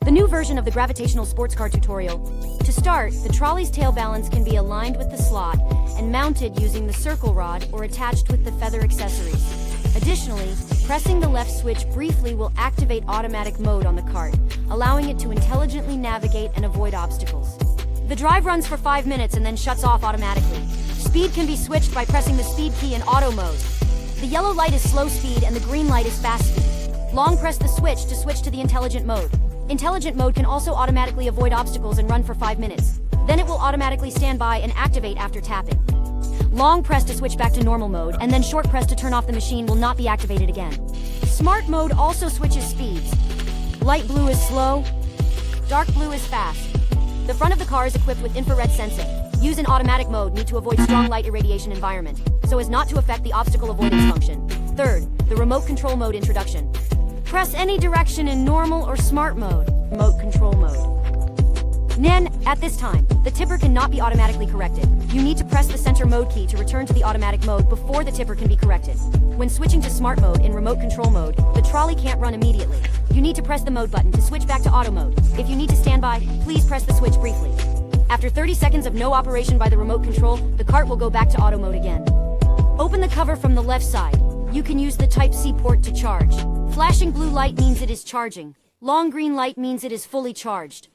The new version of the gravitational sports car tutorial. To start, the trolley's tail balance can be aligned with the slot and mounted using the circle rod or attached with the feather accessories. Additionally, pressing the left switch briefly will activate automatic mode on the cart, allowing it to intelligently navigate and avoid obstacles. The drive runs for 5 minutes and then shuts off automatically. Speed can be switched by pressing the speed key in auto mode. The yellow light is slow speed and the green light is fast speed. Long press the switch to switch to the intelligent mode. Intelligent mode can also automatically avoid obstacles and run for 5 minutes. Then it will automatically stand by and activate after tapping. Long press to switch back to normal mode, and then short press to turn off the machine will not be activated again. Smart mode also switches speeds. Light blue is slow, dark blue is fast. The front of the car is equipped with infrared sensing. Use in automatic mode need to avoid strong light irradiation environment, so as not to affect the obstacle avoidance function. Third, the remote control mode introduction. Press any direction in normal or smart mode. Remote control mode. Then, at this time, the tipper cannot be automatically corrected. You need to press the center mode key to return to the automatic mode before the tipper can be corrected. When switching to smart mode in remote control mode, the trolley can't run immediately. You need to press the mode button to switch back to auto mode. If you need to stand by, please press the switch briefly. After 30 seconds of no operation by the remote control, the cart will go back to auto mode again. Open the cover from the left side. You can use the Type-C port to charge. Flashing blue light means it is charging. Long green light means it is fully charged.